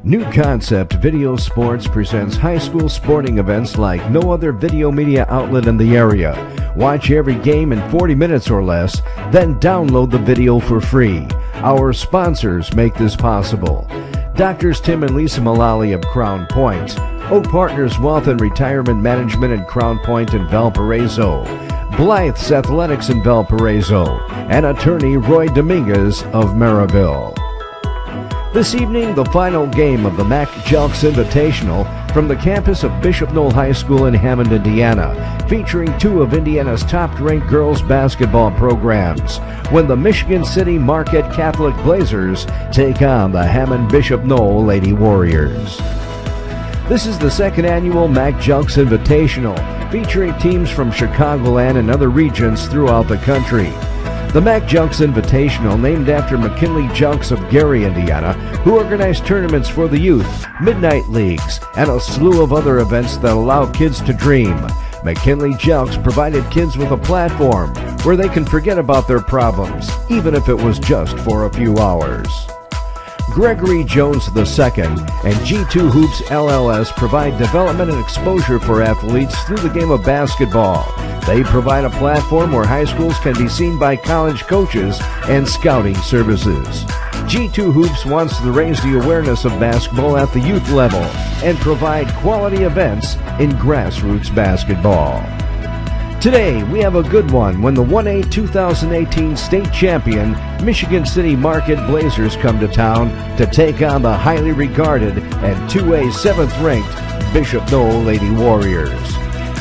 New Concept Video Sports presents high school sporting events like no other video media outlet in the area. Watch every game in 40 minutes or less, then download the video for free. Our sponsors make this possible. Doctors Tim and Lisa Mullally of Crown Point, Oak Partners Wealth and Retirement Management in Crown Point and Valparaiso, Blythe's Athletics in Valparaiso, and attorney Roy Dominguez of Maryville. This evening, the final game of the Jelks Invitational from the campus of Bishop Noll High School in Hammond, Indiana, featuring two of Indiana's top-ranked girls basketball programs, when the Michigan City Marquette Catholic Blazers take on the Hammond Bishop Noll Lady Warriors. This is the second annual Jelks Invitational, featuring teams from Chicagoland and other regions throughout the country. The Jelks Invitational, named after McKinley Jelks of Gary, Indiana, who organized tournaments for the youth, midnight leagues, and a slew of other events that allow kids to dream. McKinley Jelks provided kids with a platform where they can forget about their problems, even if it was just for a few hours. Gregory Jones II and G2 Hoops LLS provide development and exposure for athletes through the game of basketball. They provide a platform where high schools can be seen by college coaches and scouting services. G2 Hoops wants to raise the awareness of basketball at the youth level and provide quality events in grassroots basketball. Today, we have a good one when the 1A 2018 state champion Michigan City Marquette Blazers come to town to take on the highly regarded and 2A 7th-ranked Bishop Noll Lady Warriors.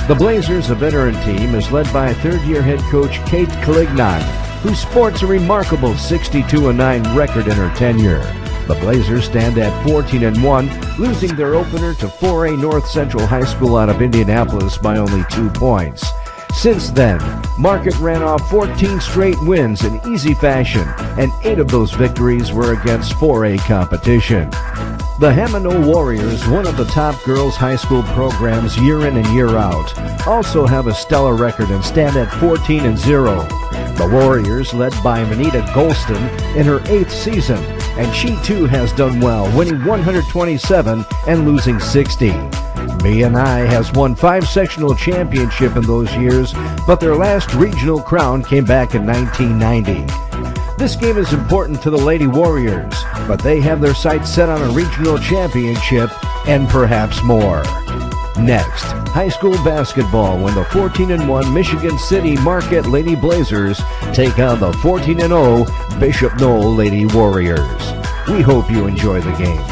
The Blazers, a veteran team, is led by third-year head coach Kate Calignan, who sports a remarkable 62-9 record in her tenure. The Blazers stand at 14-1, losing their opener to 4A North Central High School out of Indianapolis by only 2 points. Since then, Marquette ran off 14 straight wins in easy fashion, and 8 of those victories were against 4A competition. The Hammond Warriors, one of the top girls' high school programs year in and year out, also have a stellar record and stand at 14-0. The Warriors, led by Manita Golston in her 8th season, and she too has done well, winning 127 and losing 60. B&I has won 5 sectional championships in those years, but their last regional crown came back in 1990. This game is important to the Lady Warriors, but they have their sights set on a regional championship and perhaps more. Next, high school basketball when the 14-1 Michigan City Marquette Lady Blazers take on the 14-0 Bishop Noll Lady Warriors. We hope you enjoy the game.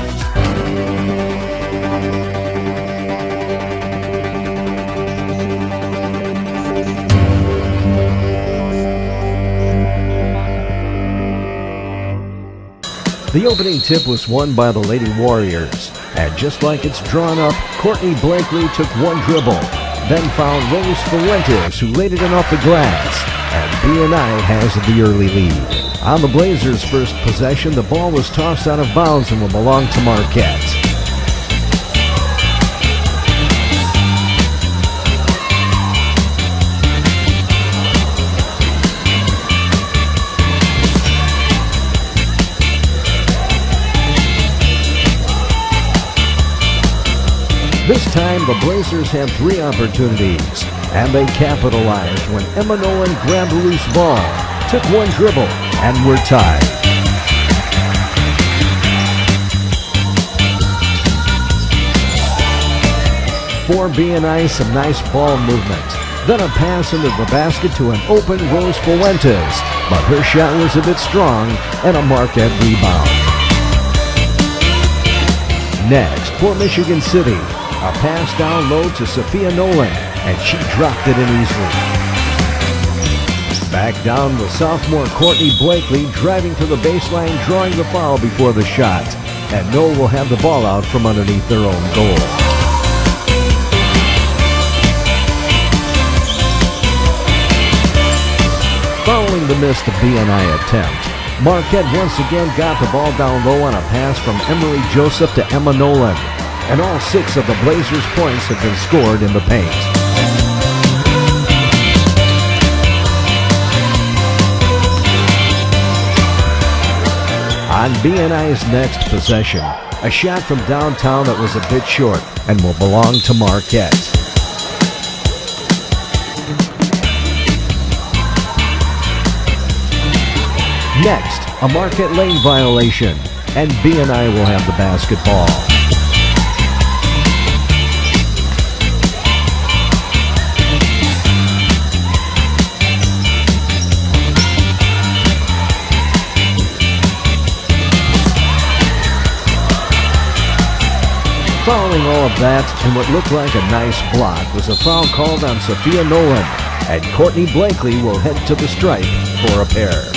The opening tip was won by the Lady Warriors, and just like it's drawn up, Courtney Blakely took one dribble, then found Rose Fuentes, who laid it in off the glass, and B&I has the early lead. On the Blazers' first possession, the ball was tossed out of bounds and will belong to Marquette. This time, the Blazers had 3 opportunities, and they capitalized when Emma Nolan grabbed a loose ball, took one dribble, and were tied. For B&I, some nice ball movement. Then a pass into the basket to an open Rose Fuentes, but her shot was a bit strong and a Marquette rebound. Next, for Michigan City, a pass down low to Sophia Nolan, and she dropped it in easily. Back down the sophomore Courtney Blakely, driving to the baseline, drawing the foul before the shot, and Noll will have the ball out from underneath their own goal. Following the missed B&I attempt, Marquette once again got the ball down low on a pass from Emily Joseph to Emma Nolan, and all 6 of the Blazers' points have been scored in the paint. On B&I's next possession, A shot from downtown that was a bit short and will belong to Marquette. Next, a Marquette lane violation, and B&I will have the basketball. Following all of that, and what looked like a nice block, was a foul called on Sophia Nolan, and Courtney Blakely will head to the stripe for a pair.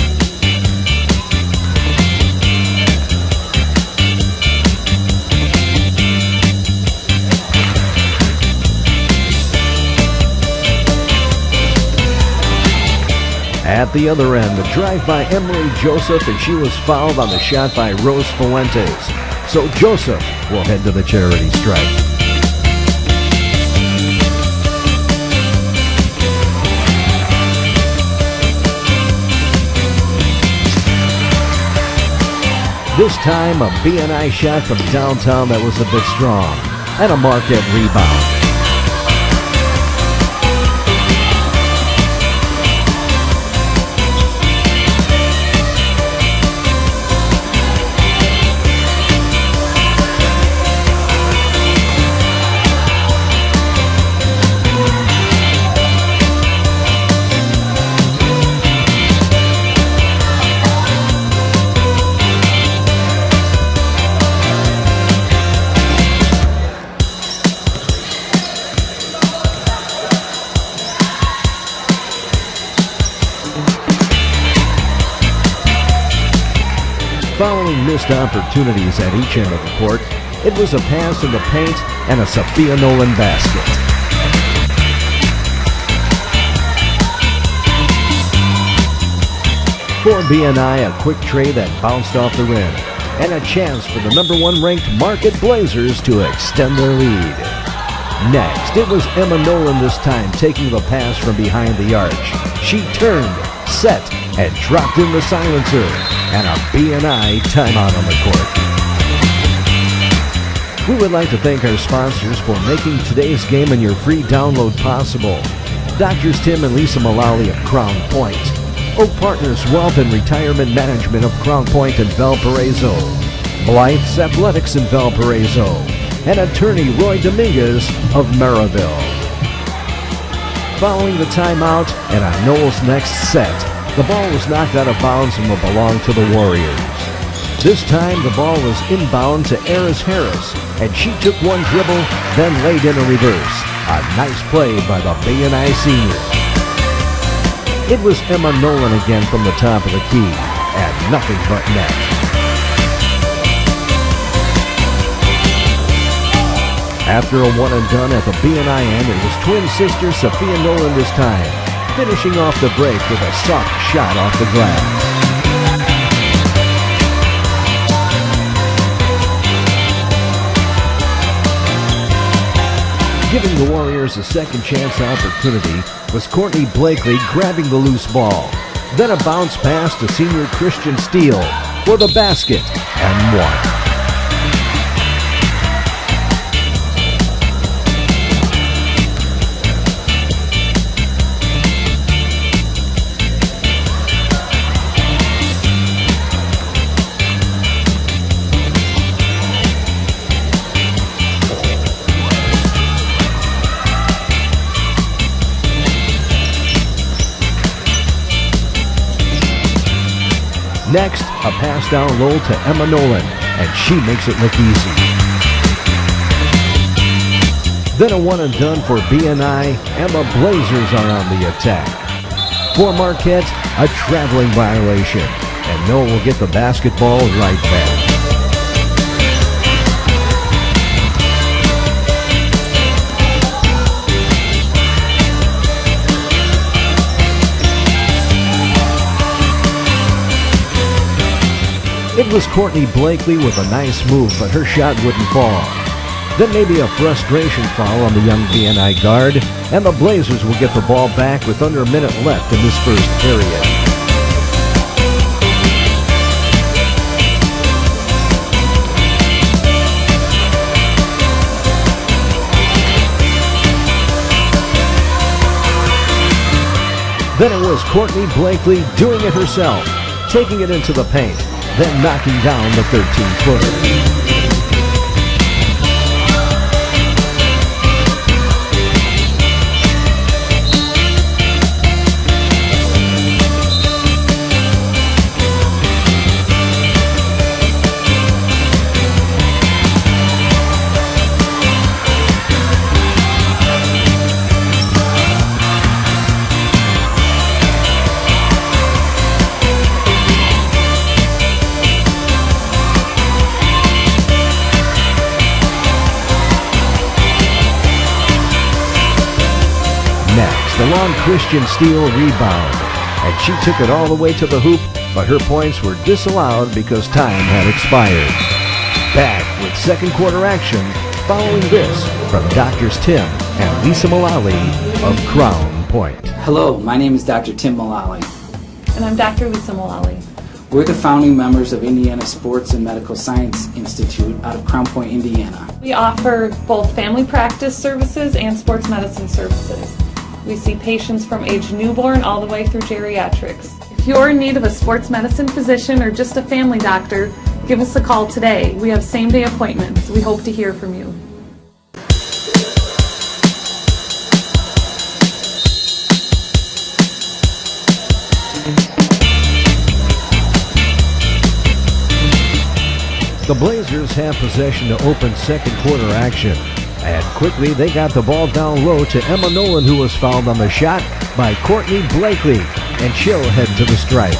At the other end, the drive by Emily Joseph, and she was fouled on the shot by Rose Fuentes. So Joseph will head to the charity stripe. This time, a B&I shot from downtown that was a bit strong, and a Marquette rebound. Following missed opportunities at each end of the court, it was a pass in the paint and a Sophia Nolan basket. For B&I, a quick tray that bounced off the rim, and a chance for the #1 ranked Marquette Blazers to extend their lead. Next, it was Emma Nolan this time taking the pass from behind the arch. She turned, set, and dropped in the silencer, and a B&I timeout on the court. We would like to thank our sponsors for making today's game and your free download possible. Doctors Tim and Lisa Mullally of Crown Point, Oak Partners Wealth and Retirement Management of Crown Point and Valparaiso, Blythe's Athletics in Valparaiso, and attorney Roy Dominguez of Maryville. Following the timeout and on Noll's next set, the ball was knocked out of bounds and will belong to the Warriors. This time the ball was inbound to Eris Harris, and she took one dribble, then laid in a reverse. A nice play by the B&I senior. It was Emma Nolan again from the top of the key, and nothing but net. After a one and done at the B&I end, it was twin sister Sophia Nolan this time, finishing off the break with a soft shot off the glass. Giving the Warriors a second chance opportunity was Courtney Blakely grabbing the loose ball. Then a bounce pass to senior Christian Steele for the basket and one. Next, a pass down low to Emma Nolan, and she makes it look easy. Then a one and done for B&I, and the Blazers are on the attack. For Marquette, a traveling violation, and Noll will get the basketball right back. It was Courtney Blakely with a nice move, but her shot wouldn't fall. Then maybe a frustration foul on the young B&I guard, and the Blazers will get the ball back with under a minute left in this first period. was Courtney Blakely doing it herself, taking it into the paint, then knocking down the 13-footer. Next, a long Christian Steele rebound, and she took it all the way to the hoop, but her points were disallowed because time had expired. Back with second quarter action, following this from Drs. Tim and Lisa Mullally of Crown Point. Hello, my name is Dr. Tim Mullally. And I'm Dr. Lisa Mullally. We're the founding members of Indiana Sports and Medical Science Institute out of Crown Point, Indiana. We offer both family practice services and sports medicine services. We see patients from age newborn all the way through geriatrics. If you're in need of a sports medicine physician or just a family doctor, give us a call today. We have same-day appointments. We hope to hear from you. The Blazers have possession to open second quarter action. And quickly they got the ball down low to Emma Nolan, who was fouled on the shot by Courtney Blakely, and she'll head to the stripe.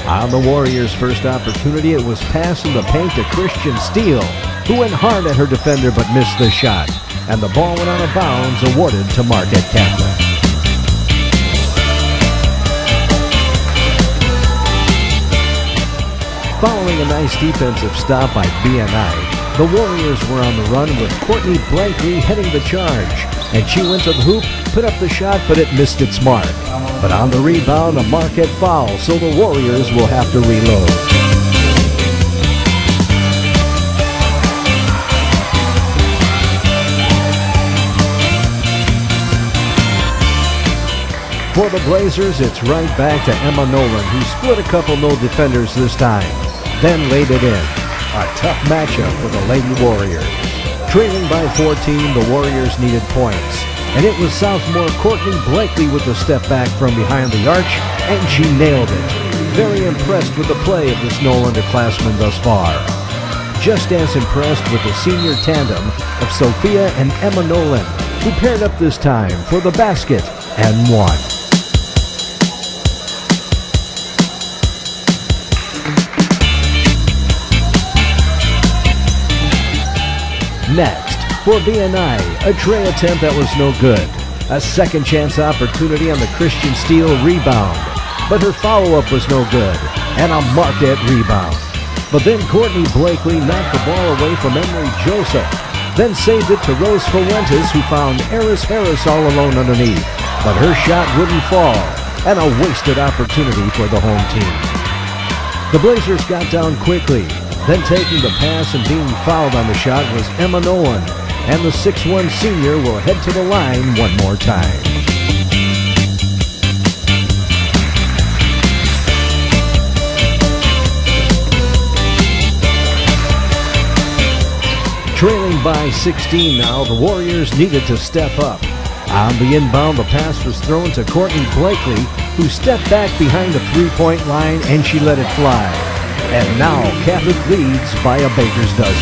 On the Warriors' first opportunity, it was pass in the paint to Christian Steele, who went hard at her defender but missed the shot, and the ball went out of bounds, awarded to Marquette Catholic. Following a nice defensive stop by BNI, the Warriors were on the run with Courtney Blakely heading the charge, and she went to the hoop, put up the shot, but it missed its mark. But on the rebound, a Marquette foul, so the Warriors will have to reload. For the Blazers, it's right back to Emma Nolan, who split a couple no defenders this time, then laid it in. A tough matchup for the Lady Warriors. Trailing by 14, the Warriors needed points, and it was sophomore Courtney Blakely with the step back from behind the arch, and she nailed it. Very impressed with the play of this Noll underclassman thus far. Just as impressed with the senior tandem of Sophia and Emma Nolan, who paired up this time for the basket and won. Next, for BNI, a tray attempt that was no good. A second chance opportunity on the Christian Steele rebound, but her follow-up was no good, and a Marquette rebound. But then Courtney Blakely knocked the ball away from Emery Joseph, then saved it to Rose Fuentes, who found Eris Harris all alone underneath. But her shot wouldn't fall, and a wasted opportunity for the home team. The Blazers got down quickly. Then taking the pass and being fouled on the shot was Emma Nolan, and the 6'1 senior will head to the line one more time. Trailing by 16 now, the Warriors needed to step up. On the inbound, the pass was thrown to Courtney Blakely, who stepped back behind the three-point line, and she let it fly. And now Catholic leads by a baker's dozen.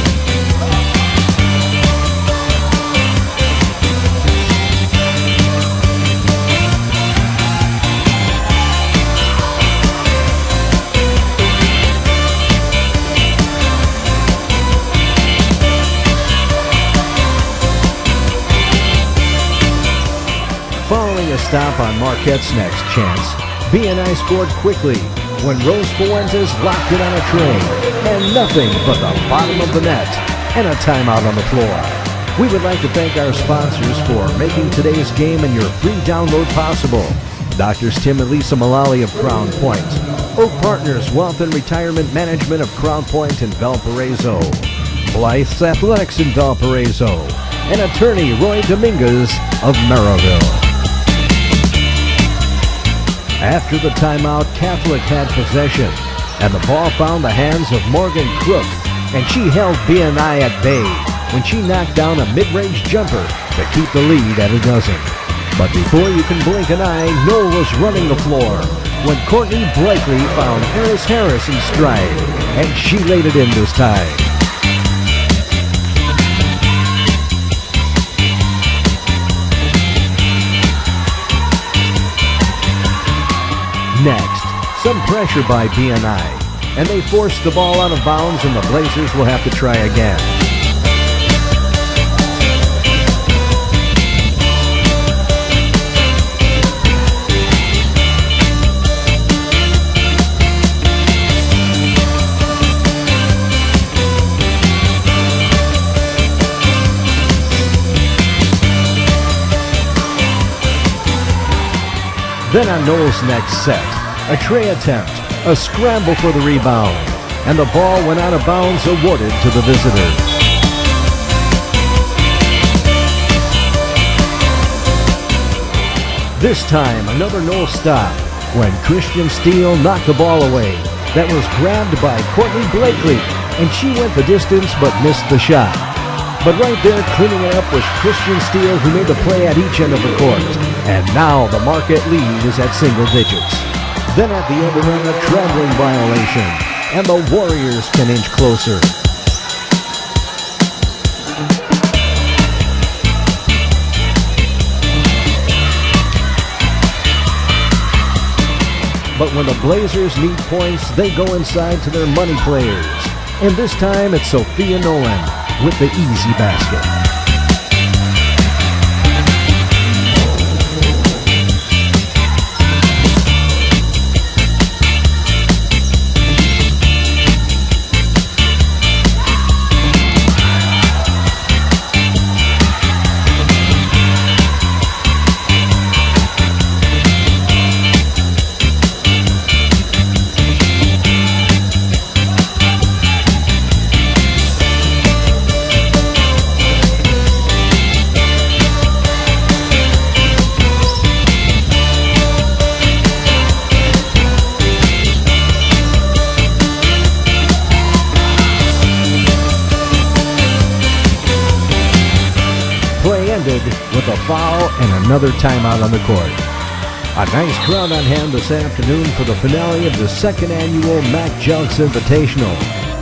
Following a stop on Marquette's next chance, BNI scored quickly when Rose Fuentes locked it on a tray, and nothing but the bottom of the net, and a timeout on the floor. We would like to thank our sponsors for making today's game and your free download possible. Doctors Tim and Lisa Mullally of Crown Point, Oak Partners Wealth and Retirement Management of Crown Point in Valparaiso, Blythe's Athletics in Valparaiso, and attorney Roy Dominguez of Merrillville. After the timeout, Catholic had possession, and the ball found the hands of Morgan Crook, and she held BNI at bay when she knocked down a mid-range jumper to keep the lead at a dozen. But before you can blink an eye, Noll was running the floor when Courtney Blakely found Eris Harris in stride, and she laid it in this time. Next, some pressure by BNI, and they forced the ball out of bounds, and the Blazers will have to try again. Then on Noll's next set, a tray attempt, a scramble for the rebound, and the ball went out of bounds, awarded to the visitors. This time, another Noll stop when Christian Steele knocked the ball away. That was grabbed by Courtney Blakely, and she went the distance but missed the shot. But right there, cleaning it up, was Christian Steele, who made the play at each end of the court. And now the Marquette lead is at single digits. Then at the other end, a traveling violation, and the Warriors can inch closer. But when the Blazers need points, they go inside to their money players. And this time it's Sophia Nolan with the easy basket. With a foul and another timeout on the court. A nice crowd on hand this afternoon for the finale of the second annual Mac Jelks Invitational,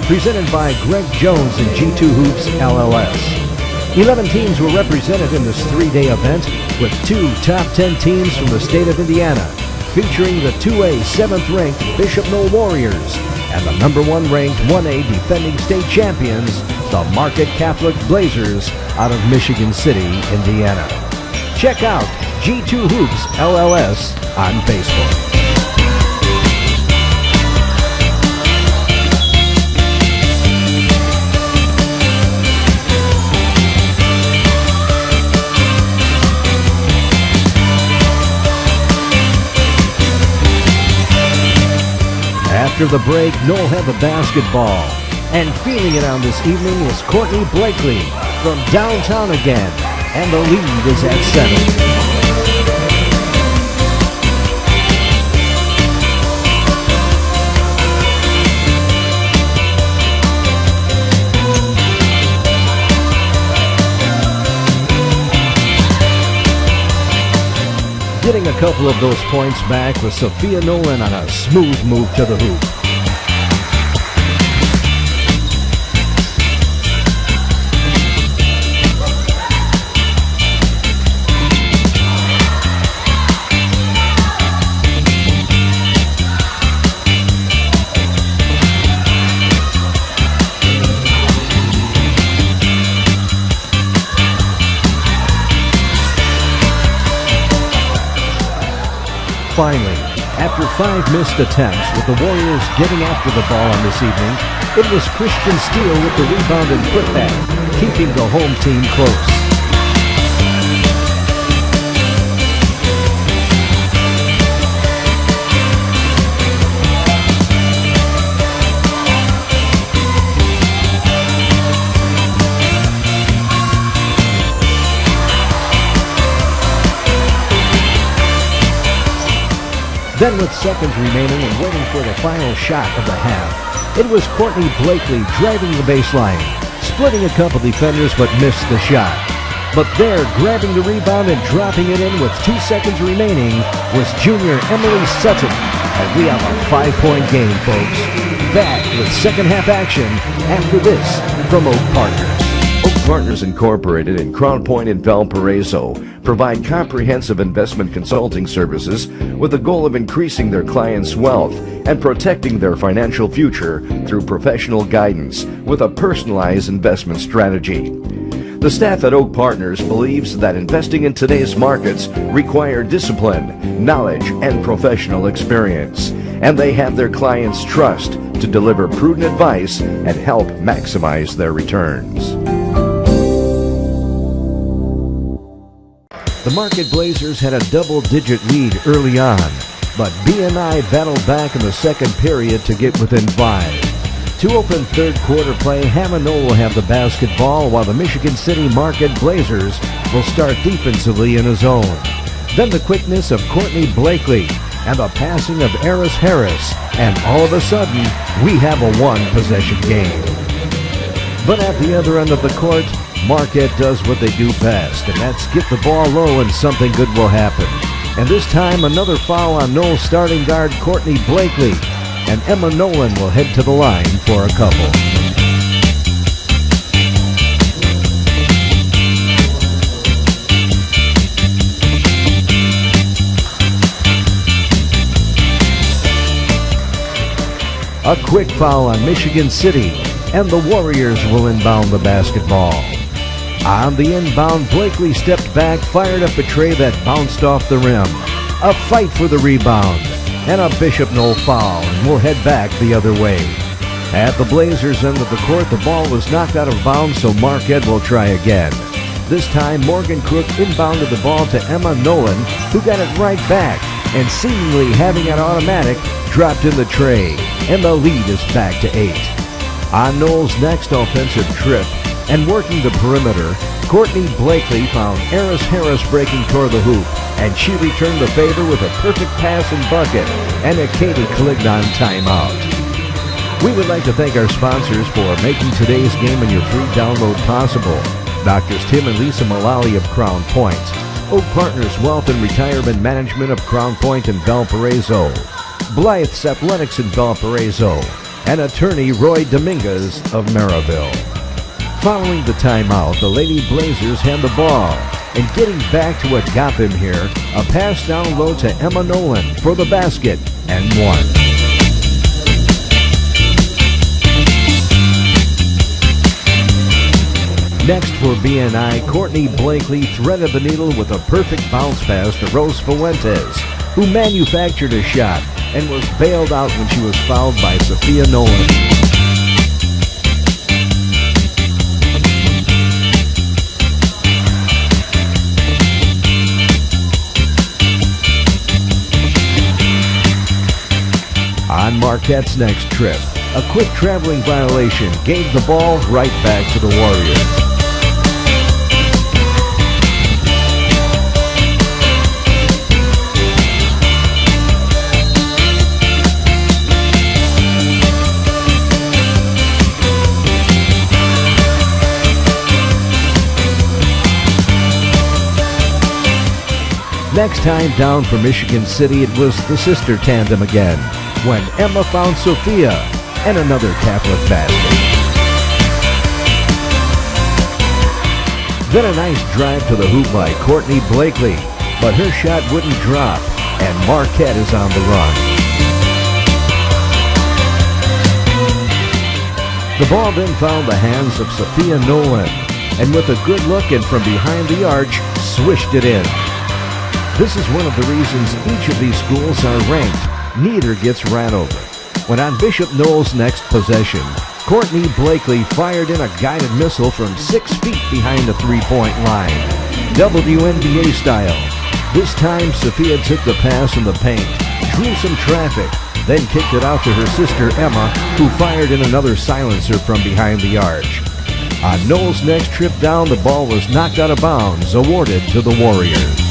presented by Greg Jones and G2 Hoops LLS. 11 teams were represented in this three-day event, with 2 top 10 teams from the state of Indiana, featuring the 2A 7th-ranked Bishop Noll Warriors and the number 1 ranked 1A defending state champions, the Marquette Catholic Blazers out of Michigan City, Indiana. Check out G2 Hoops LLS on Facebook. After the break, Noll had the basketball. And feeling it on this evening was Courtney Blakely from downtown again. And the lead is at 7. Getting a couple of those points back was Sophia Nolan on a smooth move to the hoop. Finally, after 5 missed attempts, with the Warriors getting after the ball on this evening, it was Christian Steele with the rebound and putback, keeping the home team close. Then with seconds remaining and waiting for the final shot of the half, it was Courtney Blakely driving the baseline, splitting a couple defenders but missed the shot. But there, grabbing the rebound and dropping it in with 2 seconds remaining, was junior Emily Sutton. And we have a 5-point game, folks. Back with second half action after this from Oak Partners. Oak Partners Incorporated in Crown Point and Valparaiso provide comprehensive investment consulting services with the goal of increasing their clients' wealth and protecting their financial future through professional guidance with a personalized investment strategy. The staff at Oak Partners believes that investing in today's markets require discipline, knowledge, and professional experience, and they have their clients' trust to deliver prudent advice and help maximize their returns. The Marquette Blazers had a double-digit lead early on, but BNI battled back in the second period to get within 5. To open third quarter play, Hammond will have the basketball while the Michigan City Marquette Blazers will start defensively in a zone. Then the quickness of Courtney Blakely and the passing of Eris Harris, and all of a sudden, we have a one-possession game. But at the other end of the court, Marquette does what they do best, and that's get the ball low and something good will happen. And this time, another foul on Noll starting guard Courtney Blakely, and Emma Nolan will head to the line for a couple. A quick foul on Michigan City, and the Warriors will inbound the basketball. On the inbound, Blakely stepped back, fired up a tray that bounced off the rim. A fight for the rebound, and a Bishop Noll foul, and we'll head back the other way. At the Blazers' end of the court, the ball was knocked out of bounds, so Marquette will try again. This time, Morgan Crook inbounded the ball to Emma Nolan, who got it right back, and seemingly having it automatic, dropped in the tray, and the lead is back to 8. On Noll's next offensive trip, and working the perimeter, Courtney Blakely found Eris Harris breaking toward the hoop, and she returned the favor with a perfect pass and bucket, and a Katie Clignon timeout. We would like to thank our sponsors for making today's game and your free download possible. Doctors Tim and Lisa Mullally of Crown Point, Oak Partners Wealth and Retirement Management of Crown Point and Valparaiso, Blythe's Athletics in Valparaiso, and attorney Roy Dominguez of Maryville. Following the timeout, the Lady Blazers hand the ball, and getting back to what got them here, a pass down low to Emma Nolan for the basket, and one. Next for BNI, Courtney Blakely threaded the needle with a perfect bounce pass to Rose Fuentes, who manufactured a shot and was bailed out when she was fouled by Sophia Nolan. On Marquette's next trip, a quick traveling violation gave the ball right back to the Warriors. Next time down for Michigan City, it was the sister tandem again, when Emma found Sophia and another Catholic basket. Then a nice drive to the hoop by Courtney Blakely, but her shot wouldn't drop, and Marquette is on the run. The ball then found the hands of Sophia Nolan, and with a good look and from behind the arch, swished it in. This is one of the reasons each of these schools are ranked. Neither gets ran over. When on Bishop Noll's next possession, Courtney Blakely fired in a guided missile from 6 feet behind the three-point line, WNBA style. This time, Sophia took the pass in the paint, drew some traffic, then kicked it out to her sister Emma, who fired in another silencer from behind the arch. On Noll's next trip down, the ball was knocked out of bounds, awarded to the Warriors.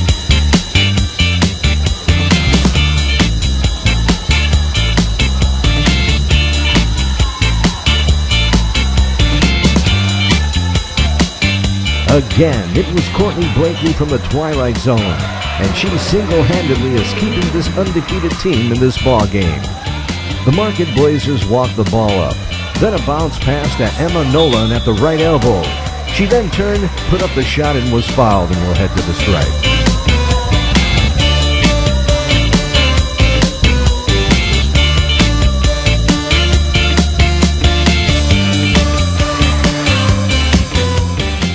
Again, it was Courtney Blakely from the Twilight Zone, and she single-handedly is keeping this undefeated team in this ball game. The Marquette Blazers walked the ball up. Then a bounce pass to Emma Nolan at the right elbow. She then turned, put up the shot, and was fouled and will head to the stripe.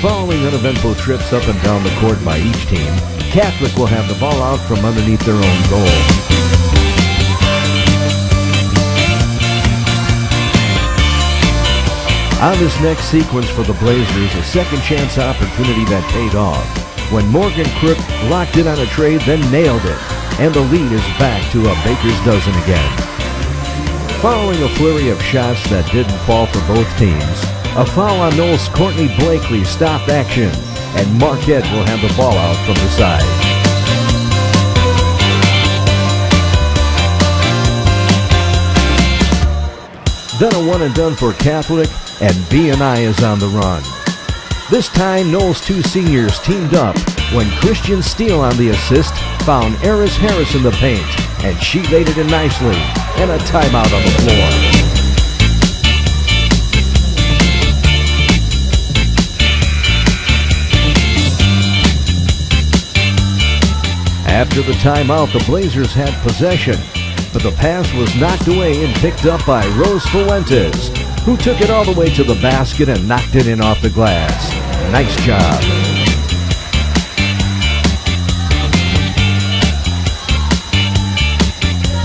Following uneventful trips up and down the court by each team, Catholic will have the ball out from underneath their own goal. On this next sequence for the Blazers, a second chance opportunity that paid off when Morgan Crook locked in on a trade, then nailed it, and the lead is back to a baker's dozen again. Following a flurry of shots that didn't fall for both teams, a foul on Noll's Courtney Blakely stopped action, and Marquette will have the ball out from the side. Then a one and done for Catholic, and B&I is on the run. This time, Noll's two seniors teamed up when Christian Steele on the assist found Eris Harris in the paint, and she laid it in nicely, and a timeout on the floor. After the timeout, the Blazers had possession, but the pass was knocked away and picked up by Rose Fuentes, who took it all the way to the basket and knocked it in off the glass. Nice job.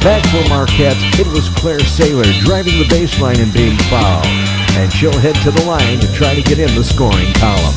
Back for Marquette, it was Claire Saylor driving the baseline and being fouled, and she'll head to the line to try to get in the scoring column.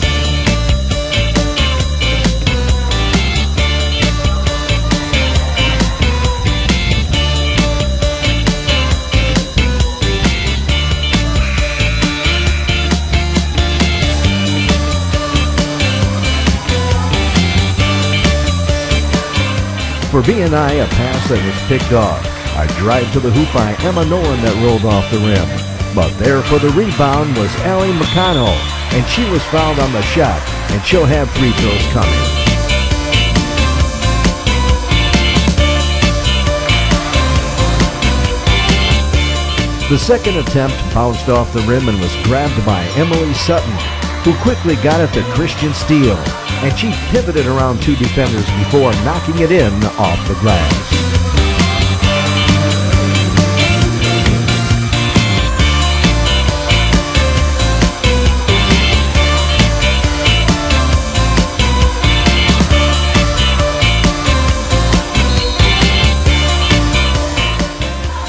For B&I, a pass that was picked off. A drive to the hoop by Emma Nolan that rolled off the rim. But there for the rebound was Allie McConnell, and she was fouled on the shot, and she'll have free throws coming. The second attempt bounced off the rim and was grabbed by Emily Sutton, who quickly got it to Christian Steele, and she pivoted around two defenders before knocking it in off the glass.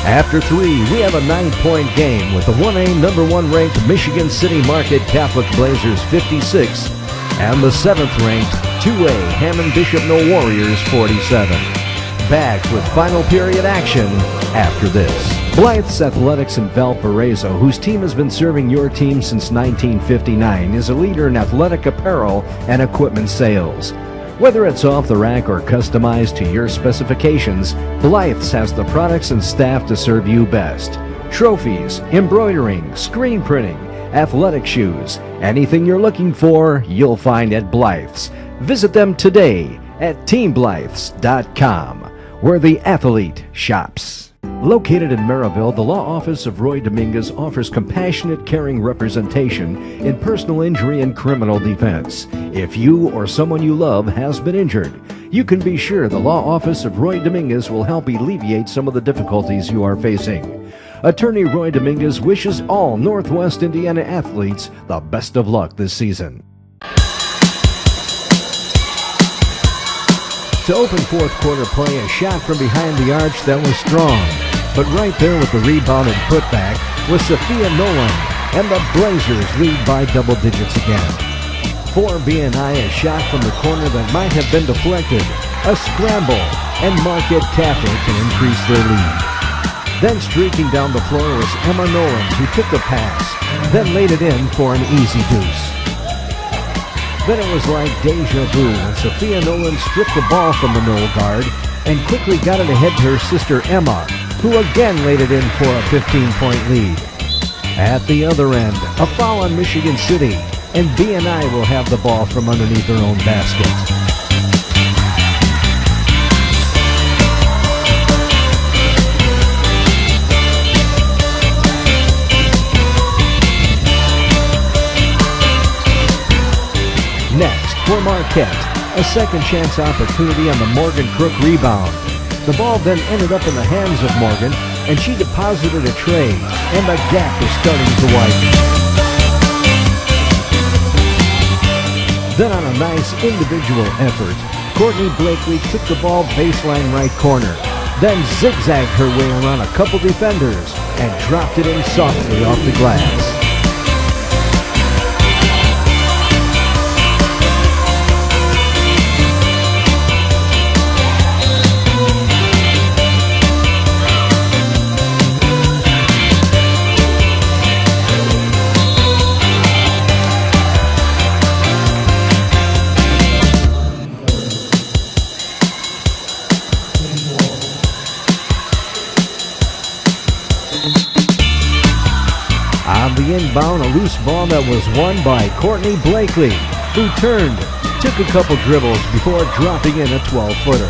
After three, we have a 9-point game with the 1A number 1 ranked Michigan City Marquette Catholic Blazers 56 and the 7th ranked 2A Hammond Bishop Noll Warriors 47. Back with final period action after this. Blythe's Athletics in Valparaiso, whose team has been serving your team since 1959, is a leader in athletic apparel and equipment sales. Whether it's off the rack or customized to your specifications, Blythe's has the products and staff to serve you best. Trophies, embroidering, screen printing, athletic shoes, anything you're looking for, you'll find at Blythe's. Visit them today at teamblythes.com, where the athlete shops. Located in Maryville, the law office of Roy Dominguez offers compassionate, caring representation in personal injury and criminal defense. If you or someone you love has been injured, you can be sure the law office of Roy Dominguez will help alleviate some of the difficulties you are facing. Attorney Roy Dominguez wishes all Northwest Indiana athletes the best of luck this season. To open fourth quarter play, a shot from behind the arch that was strong. But right there with the rebound and putback was Sophia Nolan, and the Blazers lead by double digits again. For B&I, a shot from the corner that might have been deflected, a scramble, and Marquette Catholic can increase their lead. Then streaking down the floor was Emma Nolan, who took the pass, then laid it in for an easy deuce. Then it was like deja vu when Sophia Nolan stripped the ball from the Noll guard and quickly got it ahead to her sister Emma, who again laid it in for a 15-point lead. At the other end, a foul on Michigan City, and B&I will have the ball from underneath their own basket. Next, for Marquette, a second chance opportunity on the Morgan Crook rebound. The ball then ended up in the hands of Morgan, and she deposited a tray, and the gap is starting to widen. Then on a nice individual effort, Courtney Blakely took the ball baseline right corner, then zigzagged her way around a couple defenders, and dropped it in softly off the glass. On the inbound, a loose ball that was won by Courtney Blakely, who turned, took a couple dribbles before dropping in a 12-footer.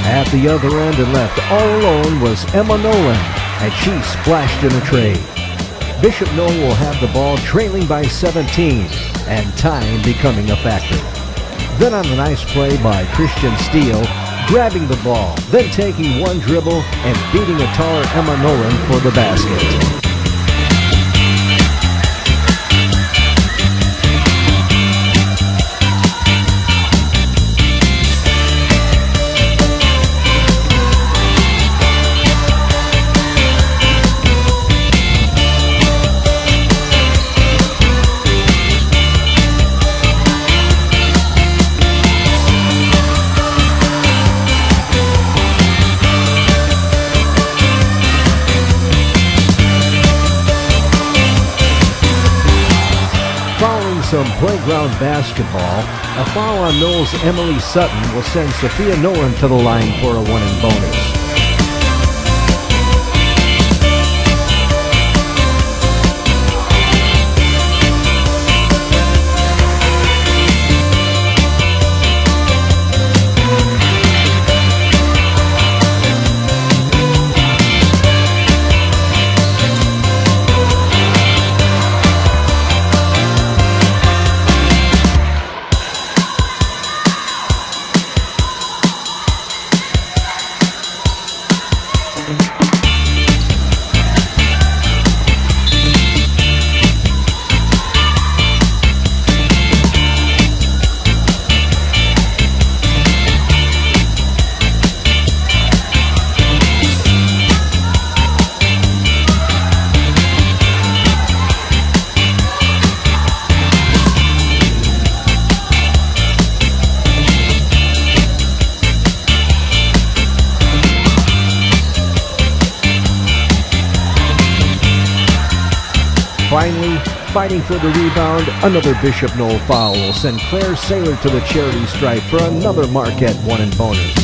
At the other end and left all alone was Emma Nolan, and she splashed in a tray. Bishop Noll will have the ball trailing by 17, and time becoming a factor. Then on a nice play by Christian Steele, grabbing the ball, then taking one dribble and beating a taller Emma Nolan for the basket. Following some playground basketball, a foul on Noll's Emily Sutton will send Sophia Nolan to the line for a one-and bonus. Finally, fighting for the rebound, another Bishop Noll foul will send Claire Saylor to the charity stripe for another Marquette one-and bonus.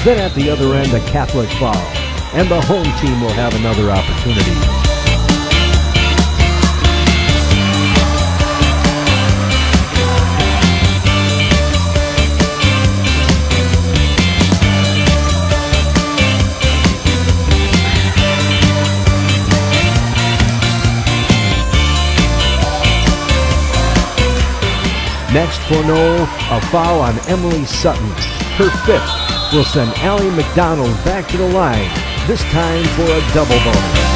Then at the other end, a Catholic foul, and the home team will have another opportunity. Next for Noll, a foul on Emily Sutton. Her fifth will send Allie McDonald back to the line, this time for a double bonus.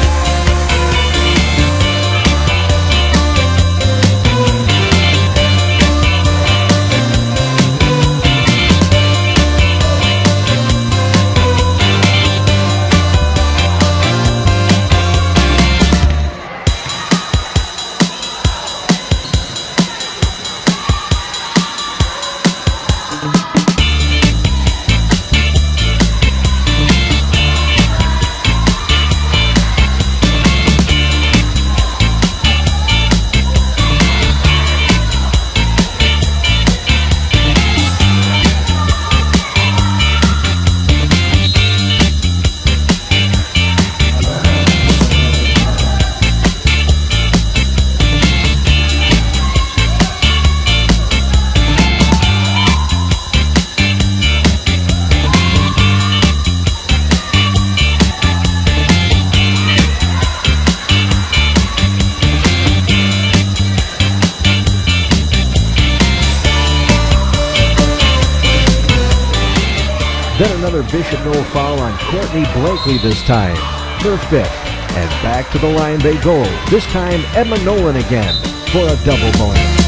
Then another Bishop Noll foul on Courtney Blakely this time, her fifth. And back to the line they go, this time Emma Nolan again for a double bonus.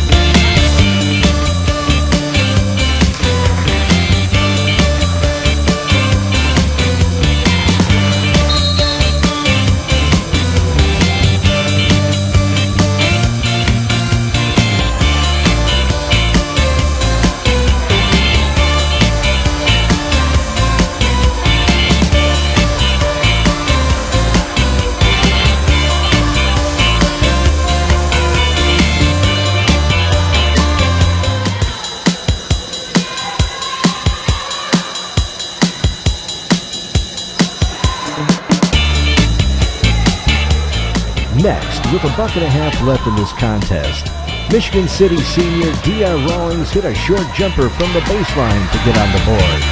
Next, with a buck and a half left in this contest, Michigan City senior D.R. Rawlings hit a short jumper from the baseline to get on the board.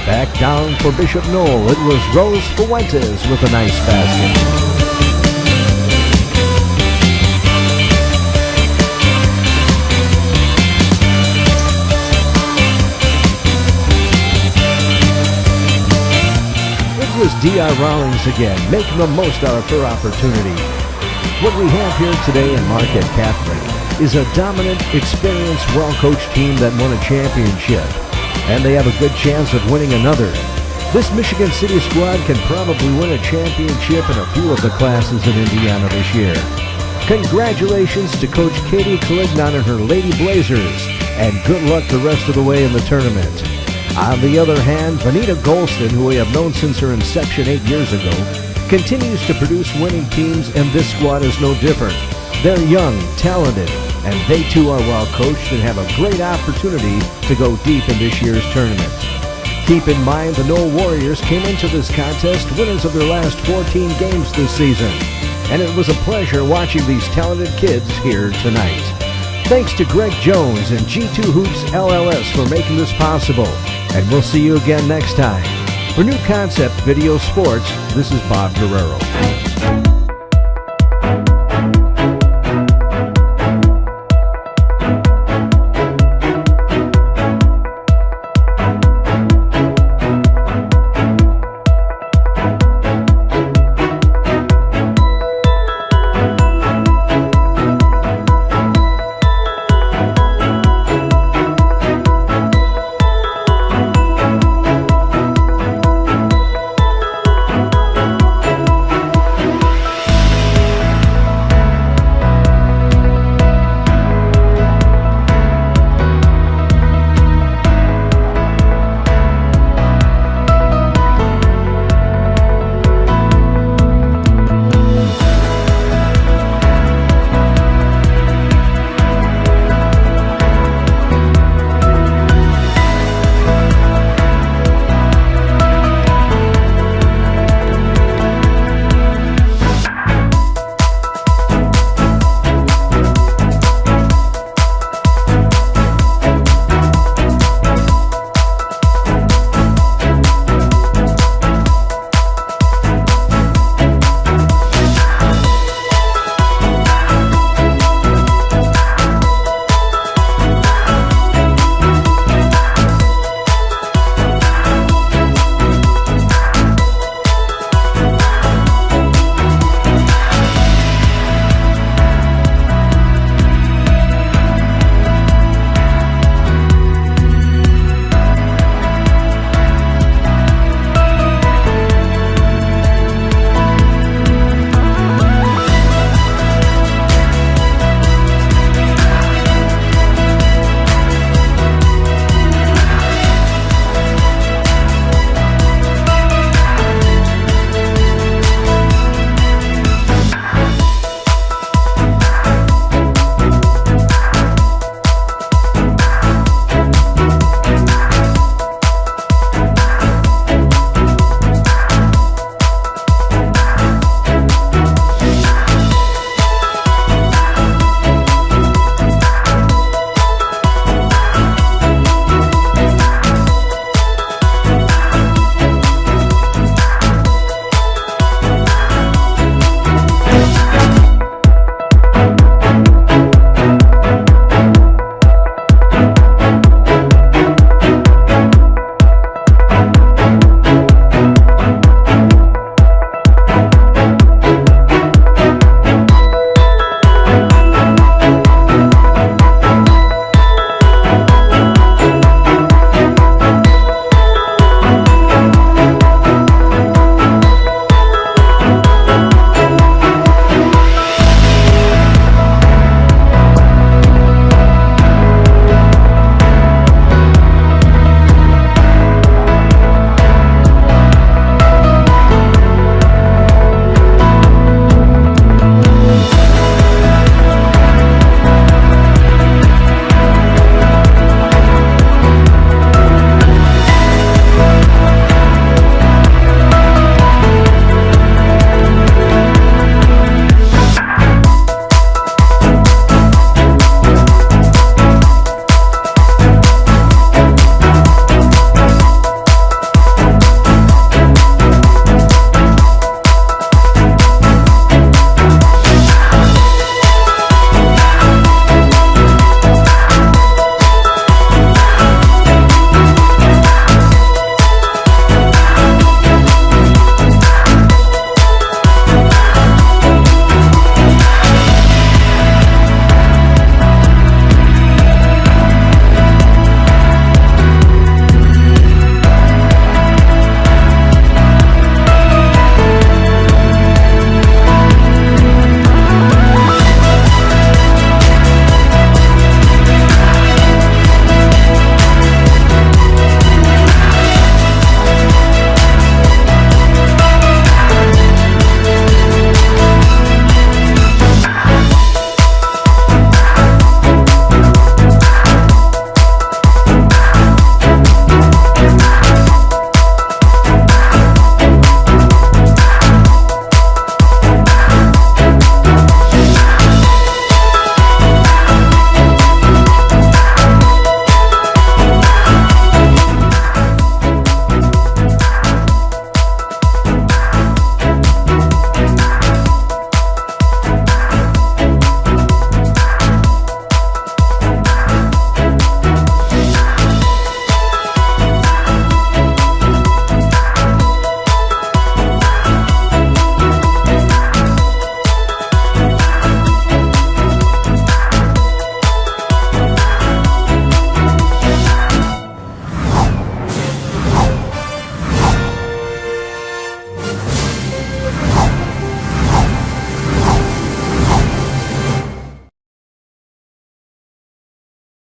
Back down for Bishop Noll, it was Rose Fuentes with a nice basket. It was D.R. Rawlings again, making the most out of her opportunity. What we have here today in Marquette Catholic is a dominant, experienced, well-coached team that won a championship. And they have a good chance of winning another. This Michigan City squad can probably win a championship in a few of the classes in Indiana this year. Congratulations to Coach Katie Calignon and her Lady Blazers, and good luck the rest of the way in the tournament. On the other hand, Vanita Golston, who we have known since her inception 8 years ago, continues to produce winning teams, and this squad is no different. They're young, talented, and they too are well coached and have a great opportunity to go deep in this year's tournament. Keep in mind the Noll Warriors came into this contest winners of their last 14 games this season, and it was a pleasure watching these talented kids here tonight. Thanks to Greg Jones and G2 Hoops LLS for making this possible, and we'll see you again next time. For New Concept Video Sports, this is Bob Guerrero.